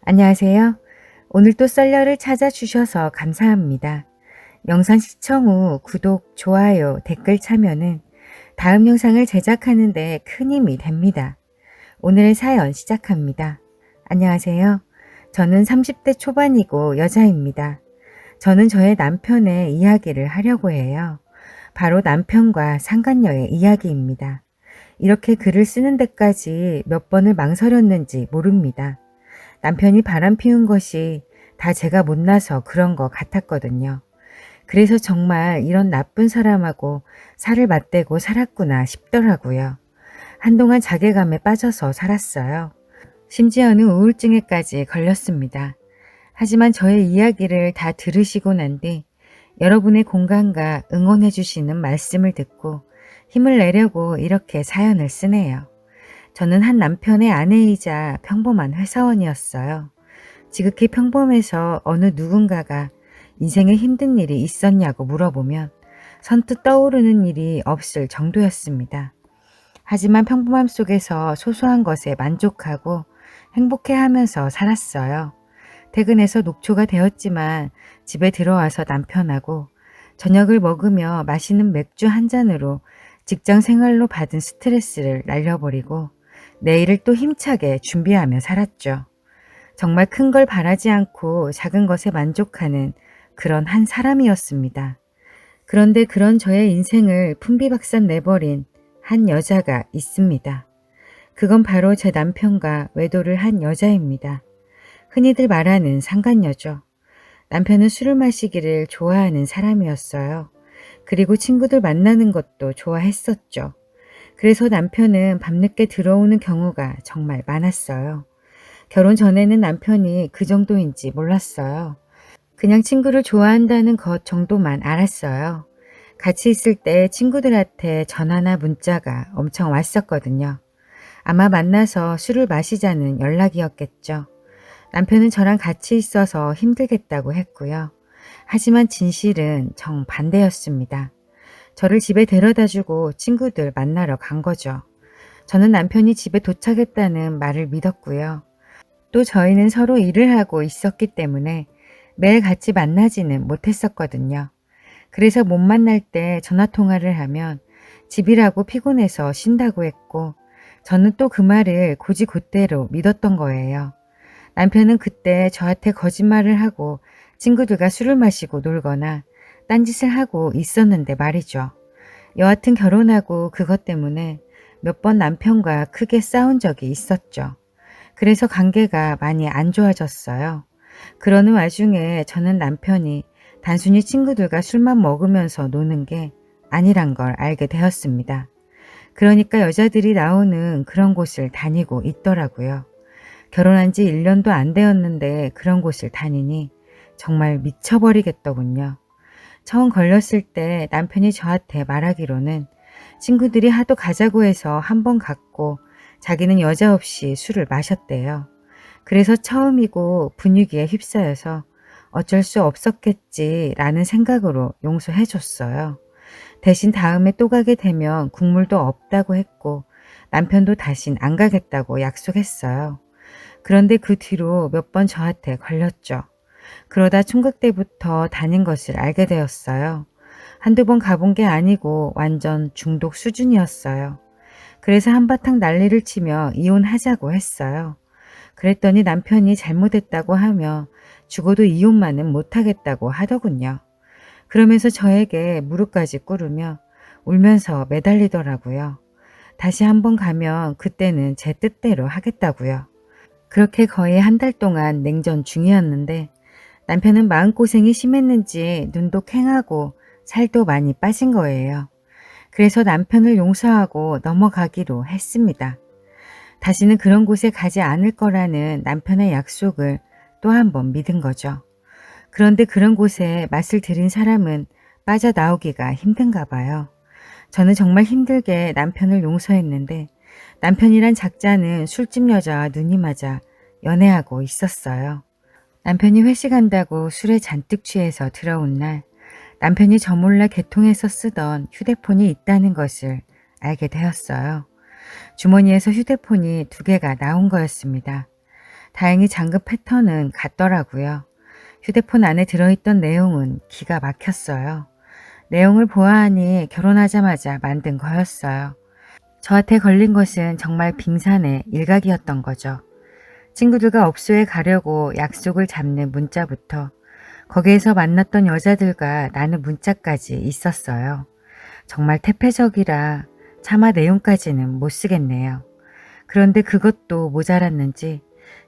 안녕하세요. 오늘 또 썰려를 찾아주셔서 감사합니다. 영상 시청 후 구독, 좋아요, 댓글 참여는 다음 영상을 제작하는 데 큰 힘이 됩니다. 오늘의 사연 시작합니다. 안녕하세요. 저는 30대 초반이고 여자입니다. 저는 저의 남편의 이야기를 하려고 해요. 바로 남편과 상간녀의 이야기입니다. 이렇게 글을 쓰는 데까지 몇 번을 망설였는지 모릅니다. 남편이 바람 피운 것이 다 제가 못나서 그런 것 같았거든요. 그래서 정말 이런 나쁜 사람하고 살을 맞대고 살았구나 싶더라고요. 한동안 자괴감에 빠져서 살았어요. 심지어는 우울증에까지 걸렸습니다. 하지만 저의 이야기를 다 들으시고 난 뒤 여러분의 공감과 응원해 주시는 말씀을 듣고 힘을 내려고 이렇게 사연을 쓰네요. 저는 한 남편의 아내이자 평범한 회사원이었어요. 지극히 평범해서 어느 누군가가 인생에 힘든 일이 있었냐고 물어보면 선뜻 떠오르는 일이 없을 정도였습니다. 하지만 평범함 속에서 소소한 것에 만족하고 행복해하면서 살았어요. 퇴근해서 녹초가 되었지만 집에 들어와서 남편하고 저녁을 먹으며 마시는 맥주 한 잔으로 직장 생활로 받은 스트레스를 날려버리고 내일을 또 힘차게 준비하며 살았죠. 정말 큰 걸 바라지 않고 작은 것에 만족하는 그런 한 사람이었습니다. 그런데 그런 저의 인생을 풍비박산 내버린 한 여자가 있습니다. 그건 바로 제 남편과 외도를 한 여자입니다. 흔히들 말하는 상간녀죠. 남편은 술을 마시기를 좋아하는 사람이었어요. 그리고 친구들 만나는 것도 좋아했었죠. 그래서 남편은 밤늦게 들어오는 경우가 정말 많았어요. 결혼 전에는 남편이 그 정도인지 몰랐어요. 그냥 친구를 좋아한다는 것 정도만 알았어요. 같이 있을 때 친구들한테 전화나 문자가 엄청 왔었거든요. 아마 만나서 술을 마시자는 연락이었겠죠. 남편은 저랑 같이 있어서 힘들겠다고 했고요. 하지만 진실은 정반대였습니다. 저를 집에 데려다주고 친구들 만나러 간 거죠. 저는 남편이 집에 도착했다는 말을 믿었고요. 또 저희는 서로 일을 하고 있었기 때문에 매일 같이 만나지는 못했었거든요. 그래서 못 만날 때 전화통화를 하면 집이라고 피곤해서 쉰다고 했고 저는 또 그 말을 곧이곧대로 믿었던 거예요. 남편은 그때 저한테 거짓말을 하고 친구들과 술을 마시고 놀거나 딴짓을 하고 있었는데 말이죠. 여하튼 결혼하고 그것 때문에 몇 번 남편과 크게 싸운 적이 있었죠. 그래서 관계가 많이 안 좋아졌어요. 그러는 와중에 저는 남편이 단순히 친구들과 술만 먹으면서 노는 게 아니란 걸 알게 되었습니다. 그러니까 여자들이 나오는 그런 곳을 다니고 있더라고요. 결혼한 지 1년도 안 되었는데 그런 곳을 다니니 정말 미쳐버리겠더군요. 처음 걸렸을 때 남편이 저한테 말하기로는 친구들이 하도 가자고 해서 한 번 갔고 자기는 여자 없이 술을 마셨대요. 그래서 처음이고 분위기에 휩싸여서 어쩔 수 없었겠지라는 생각으로 용서해 줬어요. 대신 다음에 또 가게 되면 국물도 없다고 했고 남편도 다신 안 가겠다고 약속했어요. 그런데 그 뒤로 몇 번 저한테 걸렸죠. 그러다 총각 때부터 다닌 것을 알게 되었어요. 한두 번 가본 게 아니고 완전 중독 수준이었어요. 그래서 한바탕 난리를 치며 이혼하자고 했어요. 그랬더니 남편이 잘못했다고 하며 죽어도 이혼만은 못하겠다고 하더군요. 그러면서 저에게 무릎까지 꿇으며 울면서 매달리더라고요. 다시 한번 가면 그때는 제 뜻대로 하겠다고요. 그렇게 거의 한 달 동안 냉전 중이었는데 남편은 마음고생이 심했는지 눈도 퀭하고 살도 많이 빠진 거예요. 그래서 남편을 용서하고 넘어가기로 했습니다. 다시는 그런 곳에 가지 않을 거라는 남편의 약속을 또 한 번 믿은 거죠. 그런데 그런 곳에 맛을 들인 사람은 빠져나오기가 힘든가 봐요. 저는 정말 힘들게 남편을 용서했는데 남편이란 작자는 술집 여자와 눈이 맞아 연애하고 있었어요. 남편이 회식한다고 술에 잔뜩 취해서 들어온 날 남편이 저 몰라 개통해서 쓰던 휴대폰이 있다는 것을 알게 되었어요. 주머니에서 휴대폰이 2개가 나온 거였습니다. 다행히 잠금 패턴은 같더라고요. 휴대폰 안에 들어있던 내용은 기가 막혔어요. 내용을 보아하니 결혼하자마자 만든 거였어요. 저한테 걸린 것은 정말 빙산의 일각이었던 거죠. 친구들과 업소에 가려고 약속을 잡는 문자부터 거기에서 만났던 여자들과 나눈 문자까지 있었어요. 정말 태폐적이라 차마 내용까지는 못 쓰겠네요. 그런데 그것도 모자랐는지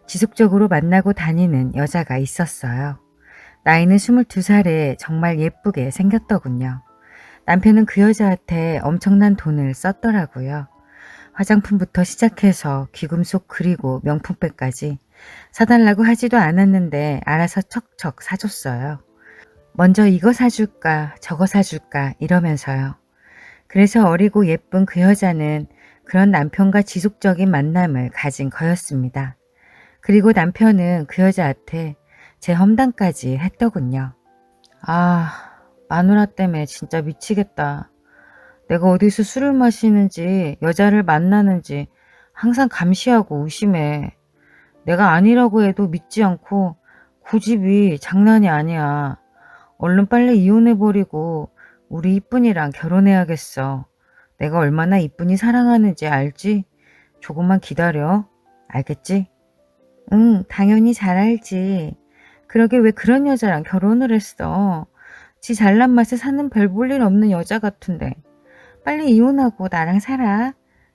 지속적으로 만나고 다니는 여자가 있었어요. 나이는 22살에 정말 예쁘게 생겼더군요. 남편은 그 여자한테 엄청난 돈을 썼더라고요. 화장품부터 시작해서 귀금속 그리고 명품백까지 사달라고 하지도 않았는데 알아서 척척 사줬어요. 먼저 이거 사줄까 저거 사줄까 이러면서요. 그래서 어리고 예쁜 그 여자는 그런 남편과 지속적인 만남을 가진 거였습니다. 그리고 남편은 그 여자한테 제 험담까지 했더군요. 아, 마누라 때문에 진짜 미치겠다. 내가 어디서 술을 마시는지 여자를 만나는지 항상 감시하고 의심해. 내가 아니라고 해도 믿지 않고 고집이 장난이 아니야. 얼른 빨리 이혼해버리고 우리 이쁜이랑 결혼해야겠어. 내가 얼마나 이쁜이 사랑하는지 알지? 조금만 기다려. 알겠지? 응, 당연히 잘 알지. 그러게 왜 그런 여자랑 결혼을 했어. 지 잘난 맛에 사는 별 볼 일 없는 여자 같은데. 빨리 이혼하고 나랑 살아.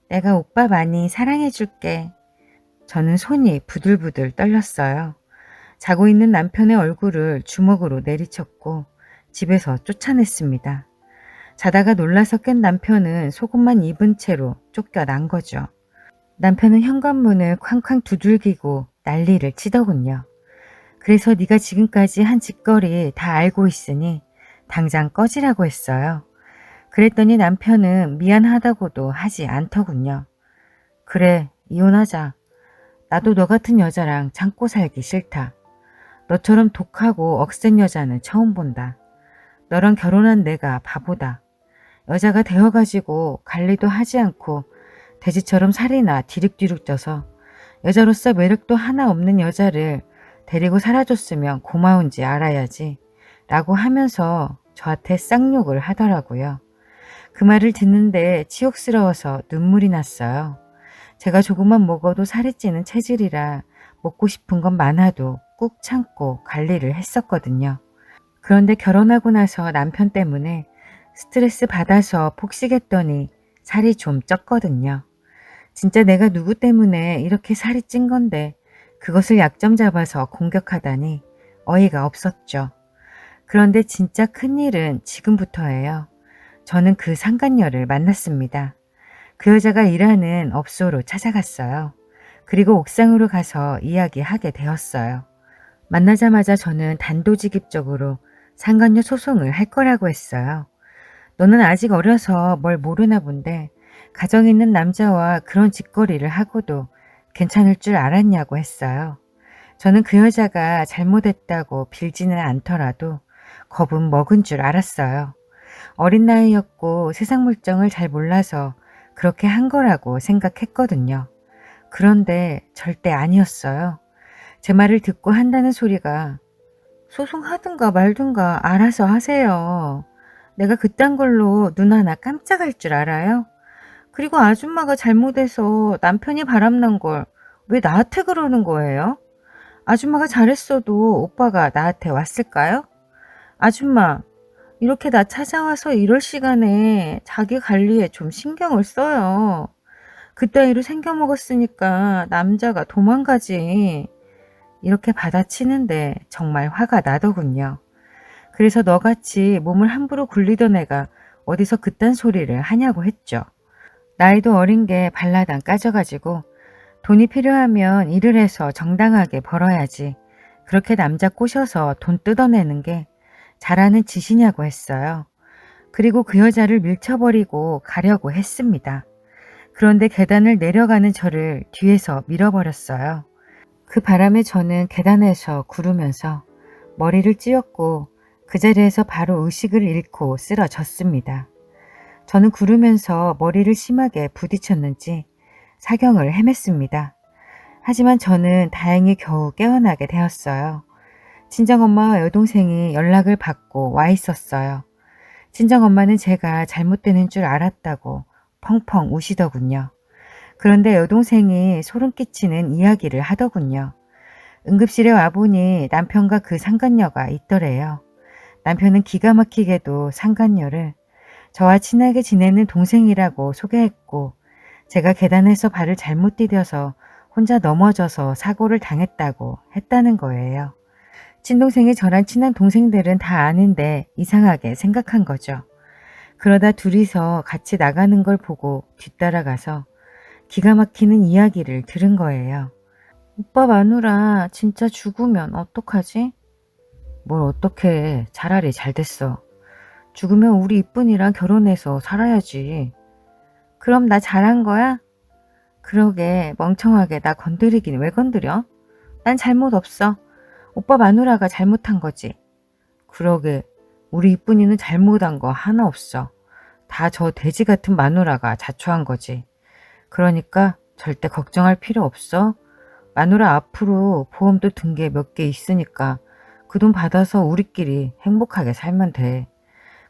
내가 오빠 많이 사랑해줄게. 저는 손이 부들부들 떨렸어요. 자고 있는 남편의 얼굴을 주먹으로 내리쳤고 집에서 쫓아냈습니다. 자다가 놀라서 깬 남편은 속옷만 입은 채로 쫓겨난 거죠. 남편은 현관문을 쾅쾅 두들기고 난리를 치더군요. 그래서 네가 지금까지 한 짓거리 다 알고 있으니 당장 꺼지라고 했어요. 그랬더니 남편은 미안하다고도 하지 않더군요. 그래, 이혼하자. 나도 너 같은 여자랑 참고 살기 싫다. 너처럼 독하고 억센 여자는 처음 본다. 너랑 결혼한 내가 바보다. 여자가 되어가지고 관리도 하지 않고 돼지처럼 살이나 디룩디룩 쪄서 여자로서 매력도 하나 없는 여자를 데리고 살아줬으면 고마운지 알아야지 라고 하면서 저한테 쌍욕을 하더라고요. 그 말을 듣는데 치욕스러워서 눈물이 났어요. 제가 조금만 먹어도 살이 찌는 체질이라 먹고 싶은 건 많아도 꾹 참고 관리를 했었거든요. 그런데 결혼하고 나서 남편 때문에 스트레스 받아서 폭식했더니 살이 좀 쪘거든요. 진짜 내가 누구 때문에 이렇게 살이 찐 건데 그것을 약점 잡아서 공격하다니 어이가 없었죠. 그런데 진짜 큰일은 지금부터예요. 저는 그 상간녀를 만났습니다. 그 여자가 일하는 업소로 찾아갔어요. 그리고 옥상으로 가서 이야기하게 되었어요. 만나자마자 저는 단도직입적으로 상간녀 소송을 할 거라고 했어요. 너는 아직 어려서 뭘 모르나 본데 가정 있는 남자와 그런 짓거리를 하고도 괜찮을 줄 알았냐고 했어요. 저는 그 여자가 잘못했다고 빌지는 않더라도 겁은 먹은 줄 알았어요. 어린 나이였고 세상 물정을 잘 몰라서 그렇게 한 거라고 생각했거든요. 그런데 절대 아니었어요. 제 말을 듣고 한다는 소리가 소송하든가 말든가 알아서 하세요. 내가 그딴 걸로 눈 하나 깜짝할 줄 알아요? 그리고 아줌마가 잘못해서 남편이 바람난 걸 왜 나한테 그러는 거예요? 아줌마가 잘했어도 오빠가 나한테 왔을까요? 아줌마, 이렇게 나 찾아와서 이럴 시간에 자기 관리에 좀 신경을 써요. 그따위로 생겨먹었으니까 남자가 도망가지. 이렇게 받아치는데 정말 화가 나더군요. 그래서 너같이 몸을 함부로 굴리던 애가 어디서 그딴 소리를 하냐고 했죠. 나이도 어린 게 발라당 까져가지고 돈이 필요하면 일을 해서 정당하게 벌어야지. 그렇게 남자 꼬셔서 돈 뜯어내는 게 잘하는 짓이냐고 했어요. 그리고 그 여자를 밀쳐버리고 가려고 했습니다. 그런데 계단을 내려가는 저를 뒤에서 밀어버렸어요. 그 바람에 저는 계단에서 구르면서 머리를 찧었고 그 자리에서 바로 의식을 잃고 쓰러졌습니다. 저는 구르면서 머리를 심하게 부딪혔는지 사경을 헤맸습니다. 하지만 저는 다행히 겨우 깨어나게 되었어요. 친정엄마와 여동생이 연락을 받고 와 있었어요. 친정엄마는 제가 잘못되는 줄 알았다고 펑펑 우시더군요. 그런데 여동생이 소름 끼치는 이야기를 하더군요. 응급실에 와보니 남편과 그 상간녀가 있더래요. 남편은 기가 막히게도 상간녀를 저와 친하게 지내는 동생이라고 소개했고, 제가 계단에서 발을 잘못 디뎌서 혼자 넘어져서 사고를 당했다고 했다는 거예요. 친동생이 저랑 친한 동생들은 다 아는데 이상하게 생각한 거죠. 그러다 둘이서 같이 나가는 걸 보고 뒤따라가서 기가 막히는 이야기를 들은 거예요. 오빠 마누라 진짜 죽으면 어떡하지? 뭘 어떡해. 차라리 잘 됐어. 죽으면 우리 이쁜이랑 결혼해서 살아야지. 그럼 나 잘한 거야? 그러게 멍청하게 나 건드리긴 왜 건드려? 난 잘못 없어. 오빠 마누라가 잘못한 거지. 그러게 우리 이쁜이는 잘못한 거 하나 없어. 다 저 돼지 같은 마누라가 자초한 거지. 그러니까 절대 걱정할 필요 없어. 마누라 앞으로 보험도 든 게 몇 개 있으니까 그 돈 받아서 우리끼리 행복하게 살면 돼.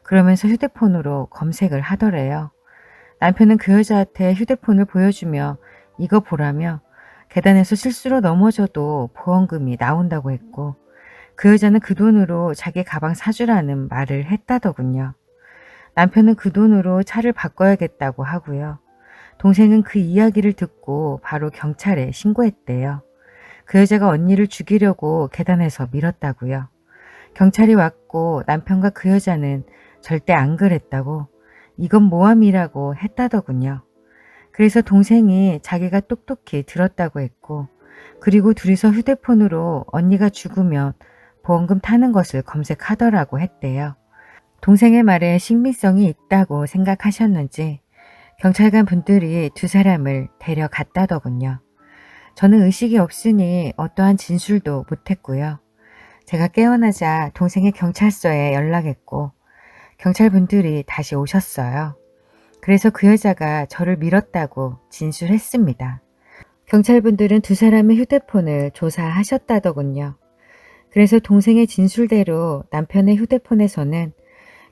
그러면서 휴대폰으로 검색을 하더래요. 남편은 그 여자한테 휴대폰을 보여주며 이거 보라며 계단에서 실수로 넘어져도 보험금이 나온다고 했고, 그 여자는 그 돈으로 자기 가방 사주라는 말을 했다더군요. 남편은 그 돈으로 차를 바꿔야겠다고 하고요. 동생은 그 이야기를 듣고 바로 경찰에 신고했대요. 그 여자가 언니를 죽이려고 계단에서 밀었다고요. 경찰이 왔고 남편과 그 여자는 절대 안 그랬다고, 이건 모함이라고 했다더군요. 그래서 동생이 자기가 똑똑히 들었다고 했고, 그리고 둘이서 휴대폰으로 언니가 죽으면 보험금 타는 것을 검색하더라고 했대요. 동생의 말에 신빙성이 있다고 생각하셨는지 경찰관 분들이 두 사람을 데려갔다더군요. 저는 의식이 없으니 어떠한 진술도 못했고요. 제가 깨어나자 동생의 경찰서에 연락했고 경찰분들이 다시 오셨어요. 그래서 그 여자가 저를 밀었다고 진술했습니다. 경찰분들은 두 사람의 휴대폰을 조사하셨다더군요. 그래서 동생의 진술대로 남편의 휴대폰에서는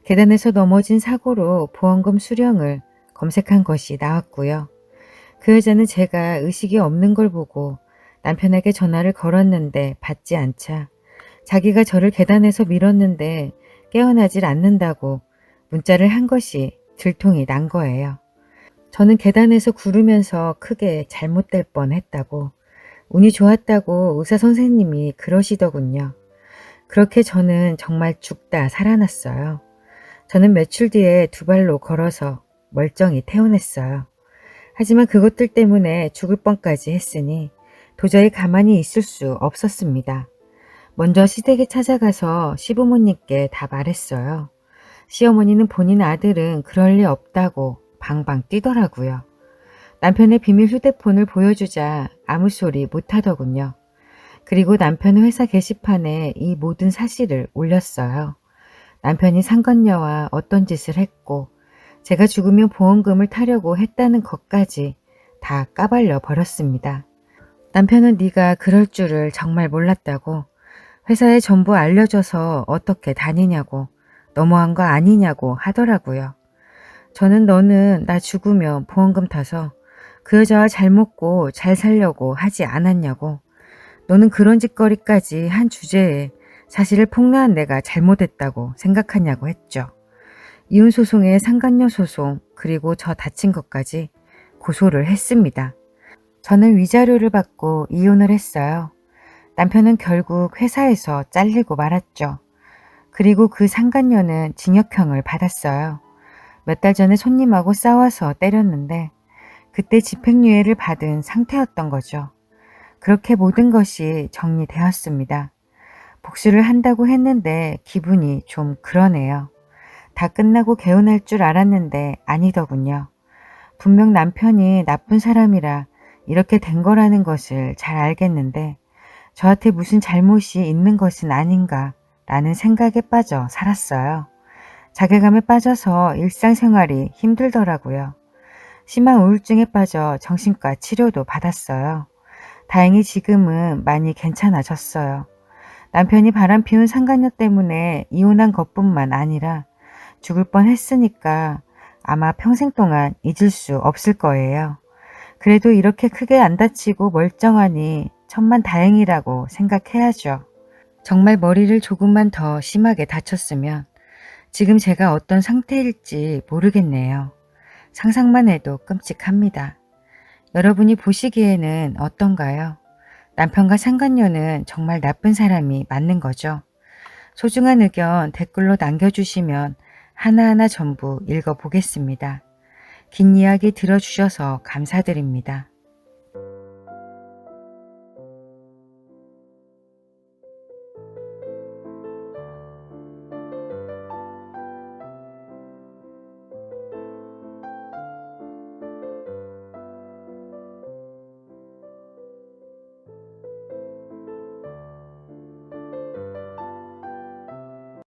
계단에서 넘어진 사고로 보험금 수령을 검색한 것이 나왔고요. 그 여자는 제가 의식이 없는 걸 보고 남편에게 전화를 걸었는데 받지 않자 자기가 저를 계단에서 밀었는데 깨어나질 않는다고 문자를 한 것이 들통이 난 거예요. 저는 계단에서 구르면서 크게 잘못될 뻔했다고, 운이 좋았다고 의사 선생님이 그러시더군요. 그렇게 저는 정말 죽다 살아났어요. 저는 며칠 뒤에 두 발로 걸어서 멀쩡히 퇴원했어요. 하지만 그것들 때문에 죽을 뻔까지 했으니 도저히 가만히 있을 수 없었습니다. 먼저 시댁에 찾아가서 시부모님께 다 말했어요. 시어머니는 본인 아들은 그럴 리 없다고 방방 뛰더라고요. 남편의 비밀 휴대폰을 보여주자 아무 소리 못하더군요. 그리고 남편은 회사 게시판에 이 모든 사실을 올렸어요. 남편이 상간녀와 어떤 짓을 했고 제가 죽으면 보험금을 타려고 했다는 것까지 다 까발려 버렸습니다. 남편은 네가 그럴 줄을 정말 몰랐다고, 회사에 전부 알려줘서 어떻게 다니냐고, 너무한 거 아니냐고 하더라고요. 저는 너는 나 죽으면 보험금 타서 그 여자와 잘 먹고 잘 살려고 하지 않았냐고, 너는 그런 짓거리까지 한 주제에 사실을 폭로한 내가 잘못했다고 생각하냐고 했죠. 이혼소송에 상간녀 소송 그리고 저 다친 것까지 고소를 했습니다. 저는 위자료를 받고 이혼을 했어요. 남편은 결국 회사에서 잘리고 말았죠. 그리고 그 상간녀는 징역형을 받았어요. 몇 달 전에 손님하고 싸워서 때렸는데 그때 집행유예를 받은 상태였던 거죠. 그렇게 모든 것이 정리되었습니다. 복수를 한다고 했는데 기분이 좀 그러네요. 다 끝나고 개운할 줄 알았는데 아니더군요. 분명 남편이 나쁜 사람이라 이렇게 된 거라는 것을 잘 알겠는데 저한테 무슨 잘못이 있는 것은 아닌가 라는 생각에 빠져 살았어요. 자괴감에 빠져서 일상생활이 힘들더라고요. 심한 우울증에 빠져 정신과 치료도 받았어요. 다행히 지금은 많이 괜찮아졌어요. 남편이 바람피운 상간녀 때문에 이혼한 것뿐만 아니라 죽을 뻔했으니까 아마 평생 동안 잊을 수 없을 거예요. 그래도 이렇게 크게 안 다치고 멀쩡하니 천만 다행이라고 생각해야죠. 정말 머리를 조금만 더 심하게 다쳤으면 지금 제가 어떤 상태일지 모르겠네요. 상상만 해도 끔찍합니다. 여러분이 보시기에는 어떤가요? 남편과 상간녀는 정말 나쁜 사람이 맞는 거죠? 소중한 의견 댓글로 남겨주시면 하나하나 전부 읽어보겠습니다. 긴 이야기 들어주셔서 감사드립니다.